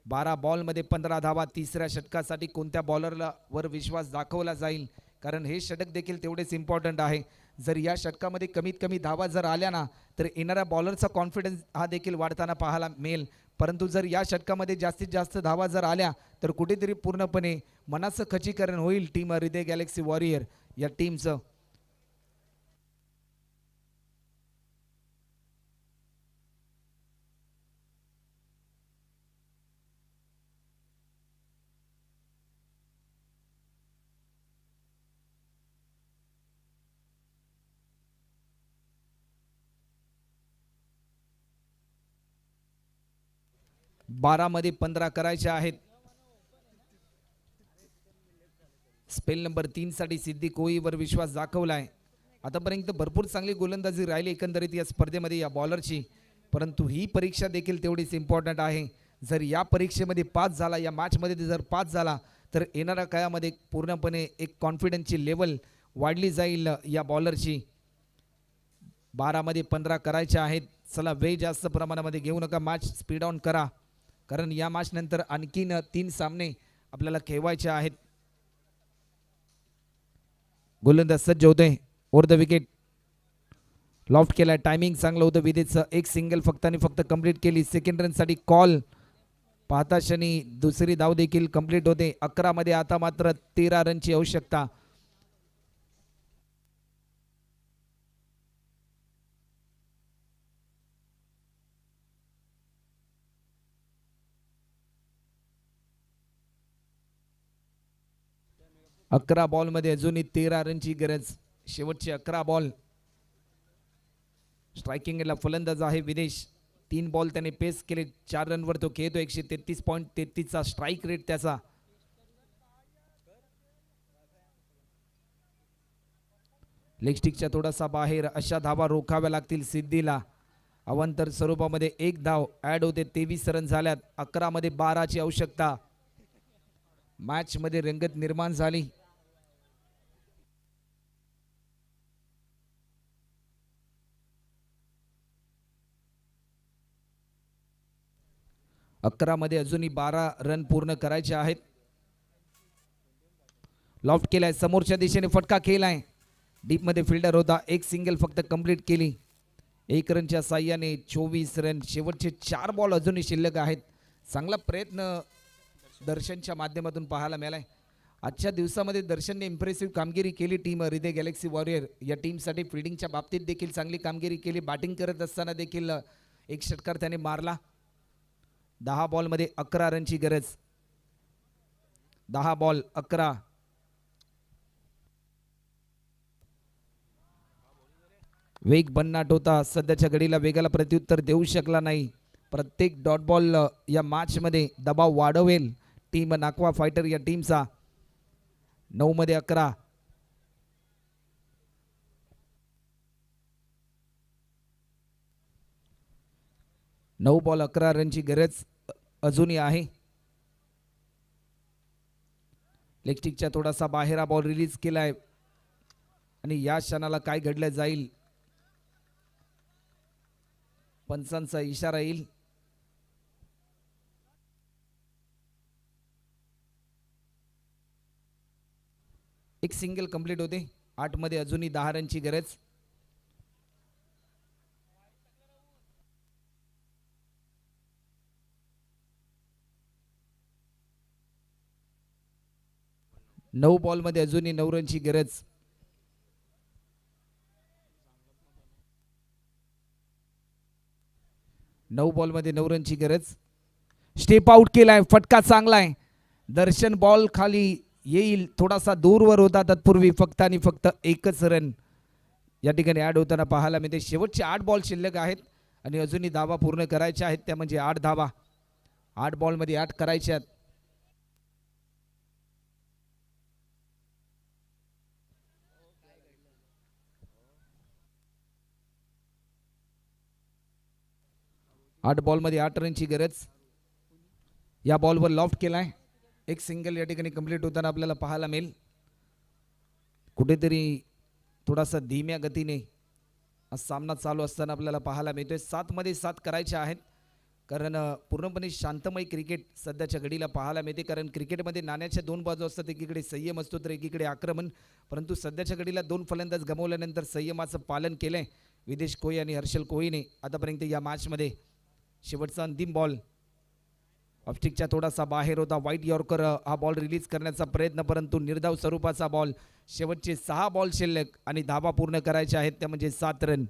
12 बॉलमध्ये 15 धावा. तिसऱ्या षटकासाठी कोणत्या बॉलरला वर विश्वास दाखवला जाईल, कारण हे षटक देखील तेवढेच इम्पॉर्टंट आहे. जर या षटकामध्ये कमीत कमी धावा जर आल्या ना तर येणाऱ्या बॉलरचा कॉन्फिडन्स हा देखील वाढताना पाहायला मिळेल. परंतु जर या षटकामध्ये जास्तीत जास्त धावा जर आल्या तर कुठेतरी पूर्णपणे मनाचं खचीकरण होईल टीम हृदय गॅलेक्सी वॉरियर या टीमचं. बारा मध्ये 15 करायचे आहेत. स्पेल नंबर 3 साठी सिद्धी कोईवर विश्वास दाखवलाय. आतापर्यंत भरपूर चांगली गोलंदाजी राहिली एकंदरीत या स्पर्धेमध्ये या बॉलरची, परंतु ही परीक्षा देखील तेवढीच इम्पॉर्टंट आहे. जर या परीक्षेमध्ये पास झाला, या मॅचमध्ये जर पास झाला तर येणाऱ्या काळामध्ये पूर्णपणे एक कॉन्फिडन्सची लेवल वाढली जाईल या बॉलरची. 12 मध्ये 15 करायचे आहेत. चला वेळ जास्त प्रमाणामध्ये घेऊ नका, मॅच स्पीड ऑन करा, कारण या मॅच नंतर आणखीन 3 सामने आपल्याला खेळवायचे आहेत. गोलंदाज सज्ज होते. ओव्हर द विकेट लॉफ्ट केला. टायमिंग चांगलं होतं विदेशचं. एक सिंगल फक्त आणि फक्त कंप्लीट केली. सेकंड रनसाठी कॉल पाहता क्षणी दुसरी धाव देखील कंप्लीट होते. 11 मध्ये आता मात्र 13 रनची आवश्यकता. अकरा बॉल मध्ये अजूनही 13 रनची गरज. शेवटचे 11 बॉल. स्ट्रायकिंगला फलंदाज आहे विदेश. 3 बॉल त्याने पेस केले. 4 रनवर तो खेळतो. 133.33 चा स्ट्राईक रेट त्याचा. लेग स्टिकच्या थोडासा बाहेर अशा धावा रोखाव्या लागतील सिद्धीला. अवांतर स्वरूपामध्ये एक धाव ऍड होते. 23 रन झाल्यात. 11 मध्ये 12 ची आवश्यकता. मॅच मध्ये रंगत निर्माण झाली. अकरा मध्ये अजूनही 12 रन पूर्ण करायचे आहेत. लॉफ्ट केलाय. समोरच्या दिशेने फटका केलाय. डीप मध्ये फिल्डर होता. एक सिंगल फक्त कंप्लीट केली. 1 रनच्या साह्याने 24 रन. शेवटचे 4 बॉल अजूनही शिल्लक आहेत. चांगला प्रयत्न दर्शनच्या माध्यमातून पाहायला मिळालाय. आजच्या दिवसामध्ये दर्शनने इम्प्रेसिव्ह कामगिरी केली. टीम हृदय गॅलेक्सी वॉरियर या टीमसाठी फिल्डिंगच्या बाबतीत देखील चांगली कामगिरी केली. बॅटिंग करत असताना देखील एक षटकार त्याने मारला. 10 बॉलमध्ये 11 रनची गरज. 10 बॉल 11. वेग भन्नाट होता. सध्याच्या घडीला वेगाला प्रत्युत्तर देऊ शकला नाही. प्रत्येक डॉट बॉल या मॅचमध्ये दबाव वाढवेल टीम नाकवा फायटर या टीमचा. 9 मध्ये 11. नऊ बॉल 11 रनची गरज अजूनही आहे. लेगस्टिकच्या थोडासा बाहेर हा बॉल रिलीज केलाय आणि या क्षणाला काय घडलं जाईल पंचांचा इशारा येईल. एक सिंगल कंप्लीट होते. 8 मध्ये अजूनही 10 रनची गरज. नऊ बॉल मध्ये अजूनही 9 रनची गरज. नऊ बॉल मध्ये 9 रनची गरज. स्टेप आउट केलाय. फटका चांगला आहे. दर्शन बॉल खाली येईल. थोडासा दूरवर होता तत्पूर्वी फक्त आणि फक्त एकच रन या ठिकाणी ऍड होताना पाहायला मिळते. शेवटचे 8 बॉल शिल्लक आहेत आणि अजूनही धावा पूर्ण करायच्या आहेत. त्या म्हणजे 8 धावा. 8 बॉल मध्ये 8 करायच्या आहेत. आठ बॉल मध्ये 8 रनची गरज. या बॉलवर लॉफ्ट केलाय. एक सिंगल या ठिकाणी कंप्लीट होताना आपल्याला पाहायला मिळेल. कुठेतरी थोडासा धीम्या गतीने हा सामना चालू असताना आपल्याला पाहायला मिळतोय. 7 मध्ये 7 करायचे आहेत कारण पूर्णपणे शांतमय क्रिकेट सध्याच्या घडीला पाहायला मिळते. कारण क्रिकेटमध्ये नाण्याच्या 2 बाजू असतात. एकीकडे संयम असतो तर एकीकडे आक्रमण. परंतु सध्याच्या घडीला 2 फलंदाज गमावल्यानंतर संयमाचं पालन केलंय विदेश कोहली आणि हर्षल कोहलीने आतापर्यंत या मॅचमध्ये. शेवटचा अंतिम बॉल ऑफस्टिकच्या थोडासा बाहेर होता. व्हाईट यॉर्कर हा बॉल रिलीज करण्याचा प्रयत्न परंतु निर्धाव स्वरूपाचा बॉल. शेवटचे 6 बॉल शिल्लक आणि धावा पूर्ण करायच्या आहेत त्या म्हणजे 7 रन.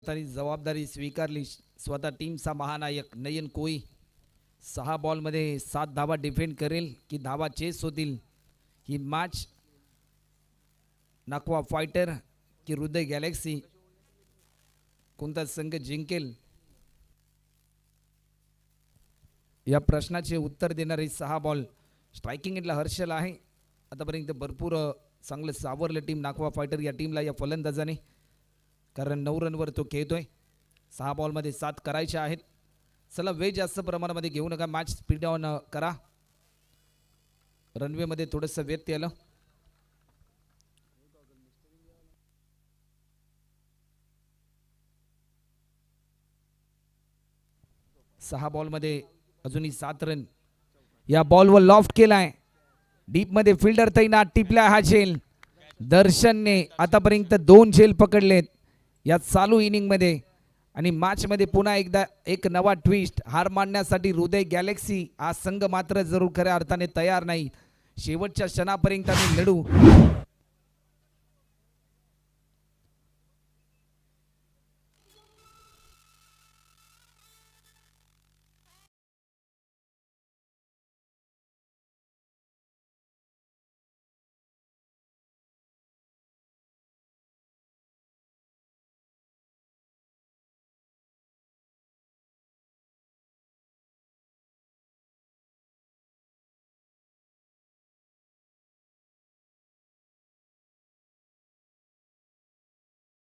तरी जबाबदारी स्वीकारली स्वतः टीमचा महानायक नयन कोई. 6 बॉल मध्ये 7 धावा डिफेंड करेल की धावा चेस होतील. ही मॅच नाकवा फायटर की हृदय गॅलेक्सी कोणता संघ जिंकेल या प्रश्नाचे उत्तर देणारे 6 बॉल. स्ट्रायकिंग इथला हर्षल आहे. आतापर्यंत भरपूर चांगलं सावरलं टीम नाकवा फायटर या टीमला या फलंदाजाने कारण 9 रनवर तो खेळतोय. 6 बॉलमध्ये 7 करायचे आहेत. चला वेळ जास्त प्रमाणामध्ये घेऊ नका. मॅच स्पीड ऑन करा. रनवेमध्ये थोडंसं व्यत्यय आलं. सहा बॉलमध्ये अजूनही 7 रन. या बॉलवर लॉफ्ट केलाय. डीप मध्ये फिल्डर तैनात. टिपला हा झेल. दर्शनने आतापर्यंत 2 झेल पकडलेत या चालू इनिंग मध्ये आणि मॅच मध्ये पुन्हा एकदा एक नवा ट्विस्ट. हार मानण्यासाठी हृदय गॅलेक्सी हा संघ मात्र जरूर खऱ्या अर्थाने तयार नाही. शेवटच्या क्षणापर्यंत आम्ही लढू.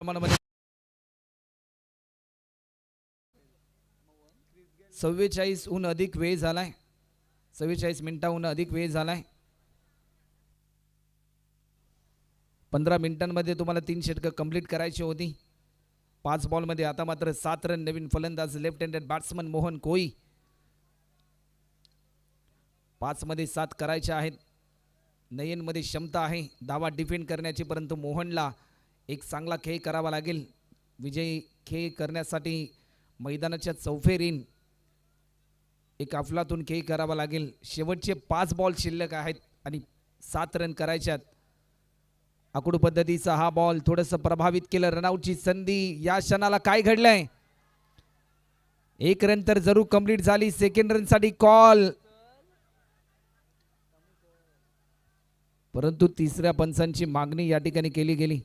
प्रमाणामध्ये 44 अधिक वेळ झालाय. 44 मिनिटाहून अधिक वेळ झालाय. 15 मिनिटांमध्ये तुम्हाला 3 षटकं कंप्लीट करायची होती. 5 बॉलमध्ये आता मात्र 7 रन. नवीन फलंदाज लेफ्ट हँडेड बॅट्समन मोहन कोई. 5 मध्ये 7 करायचे आहेत. नयनमध्ये क्षमता आहे धावा डिफेंड करण्याची, परंतु मोहनला एक चांगला खेळ करावा लागेल. विजयी खेळ करण्यासाठी मैदानाच्या चौफेरीन एक अफलातून खेळ करावा लागेल. शेवटचे 5 बॉल शिल्लक आहेत आणि 7 रन करायच्यात. आकुड पद्धतीचा हा बॉल थोडंसं प्रभावित केलं. रनआउटची संधी. या क्षणाला काय घडलंय? 1 रन तर जरूर कंप्लीट झाली. सेकंड रन साठी कॉल, परंतु तिसऱ्या पंचांची मागणी या ठिकाणी केली गेली.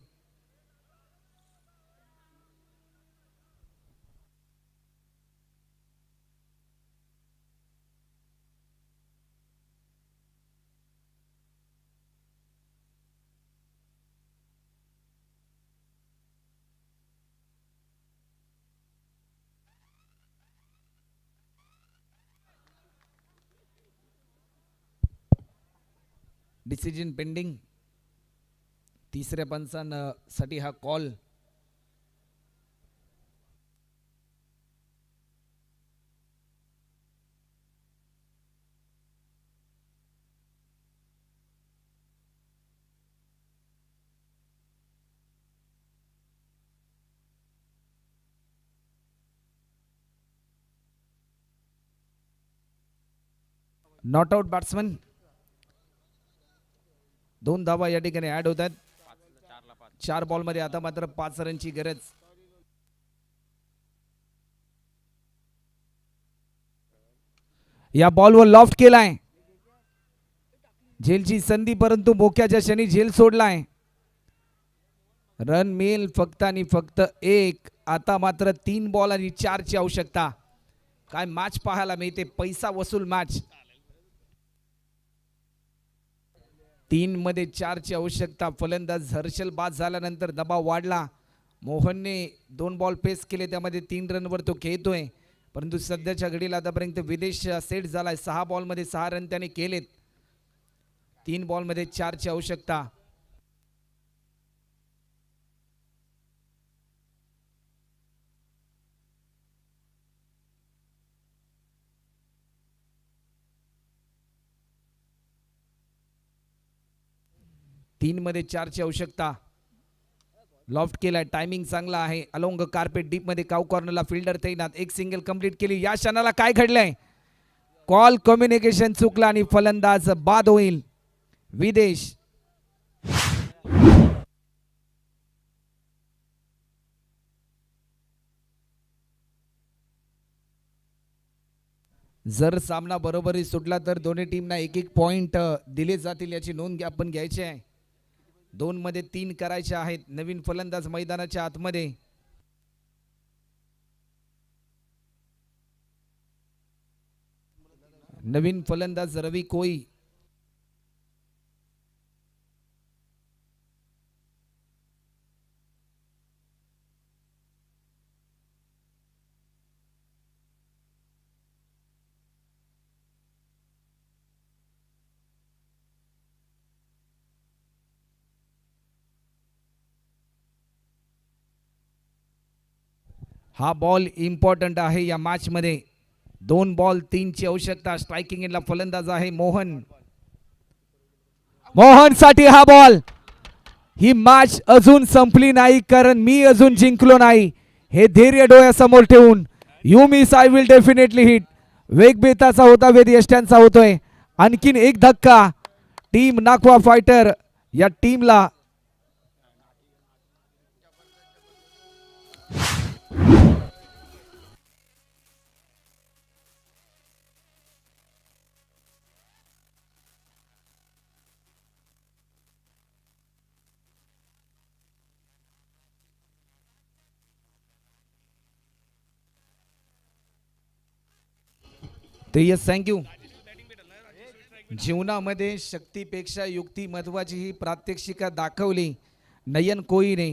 Decision pending. तिसऱ्या पंचांसाठी हा कॉल. Not out batsman. 2 धावा या ठिकाणी ऍड होतात. 4 बॉलमध्ये आता मात्र 5 रनची गरज. या बॉलवर लॉफ्ट केलाय. झेलची संधी, परंतु मोक्याच्या क्षणी झेल सोडलाय. रन मिळेल फक्त आणि फक्त 1. आता मात्र 3 बॉल आणि 4 ची आवश्यकता. काय मॅच पाहायला मिळते, पैसा वसूल मॅच. 3 मध्ये 4 ची आवश्यकता. फलंदाज हर्षल बाद झाल्यानंतर दबाव वाढला. मोहनने 2 बॉल पेस केले, त्यामध्ये 3 रनवर तो खेळतोय, परंतु सध्याच्या घडीला आतापर्यंत विदेश सेट झालाय. 6 बॉलमध्ये 6 रन त्याने केलेत. 3 बॉलमध्ये 4 ची आवश्यकता. तीन मध्ये 4 ची आवश्यकता. लॉफ्ट केलाय. टायमिंग चांगला आहे. अलोंग कार्पेट डीप मध्ये काउ कॉर्नरला फिल्डर तैनात. एक सिंगल कंप्लीट केली. या क्षणाला काय घडलंय? कॉल कम्युनिकेशन चुकला आणि फलंदाज बाद होईल. विदेश. जर सामना बरोबरी सुटला तर दोन्ही टीमना 1-1 पॉइंट दिले जातील, याची नोंद आपण घ्यायची आहे. 2 मध्ये 3 करायचे आहेत. नवीन फलंदाज मैदानाच्या आतमध्ये. नवीन फलंदाज रवी कोई. हा बॉल इम्पॉर्टंट आहे या मॅच मध्ये. 2 बॉल 3 ची आवश्यकता. स्ट्रायकिंग एंडला फलंदाज आहे मोहन. मोहन साठी हा बॉल. ही मॅच अजून संपली नाही, कारण मी अजून जिंकलो नाही. हे धैर्य डोळ्यासमोर ठेवून you miss I will definitely hit. वेग बेताचा होता, वेद यष्ट्यांचा होतोय. आणखीन एक धक्का. टीम नाकवा फायटर या टीमला यस थँक्यू. जीवनामध्ये शक्तीपेक्षा युक्ती महत्वाची ही प्रात्यक्षिका दाखवली नयन कोईने.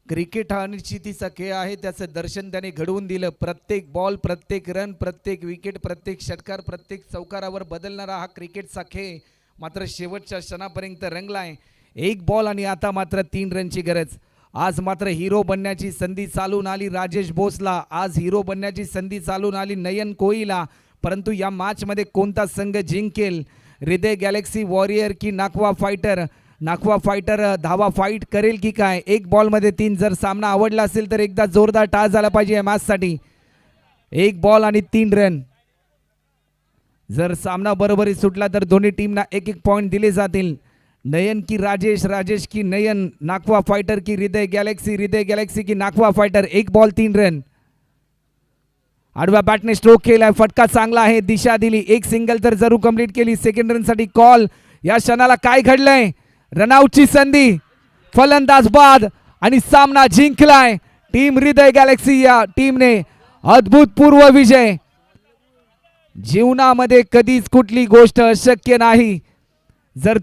क्रिकेट हा अनिश्चितीचा खेळ आहे, त्याचं दर्शन त्याने घडवून दिलं. प्रत्येक बॉल, प्रत्येक रन, प्रत्येक विकेट, प्रत्येक षटकार, प्रत्येक चौकारावर बदलणारा हा क्रिकेटचा खेळ मात्र शेवटच्या क्षणापर्यंत रंगलाय. एक बॉल आणि आता मात्र 3 रनची गरज. आज मात्र हिरो बनण्याची संधी चालून आली राजेश बोसला, आज हिरो बनण्याची संधी चालून आली नयन कोळीला. परंतु या मॅचमध्ये कोणता संघ जिंकेल? हृदय गॅलेक्सी वॉरियर की नाकवा फायटर? नाकवा फायटर धावा फाईट करेल की काय? एक बॉलमध्ये 3. जर सामना आवडला असेल तर एकदा जोरदार टाळ झाला पाहिजे या मॅचसाठी. एक बॉल आणि 3 रन. जर सामना बरोबरी सुटला तर दोन्ही टीमना एक एक पॉइंट दिले जातील. नयन की राजेश, राजेश की नयन, नाकवा फायटर की हृदय गॅलेक्सी, हृदय गॅलेक्सी की नाकवा फायटर. एक बॉल 3 रन. आडव्या बॅटने स्ट्रोक केलाय, फटका चांगला आहे, दिशा दिली, एक सिंगल तर जरूर कंप्लीट केली. सेकंड रन साठी कॉल. या क्षणाला काय घडलंय? रनआउटची संधी, फलंदाज बाद आणि सामना जिंकलाय टीम हृदय गॅलेक्सी. या टीमने अद्भुतपूर्व विजय. जीवनामध्ये कधीच कुठली गोष्ट अशक्य नाही. जर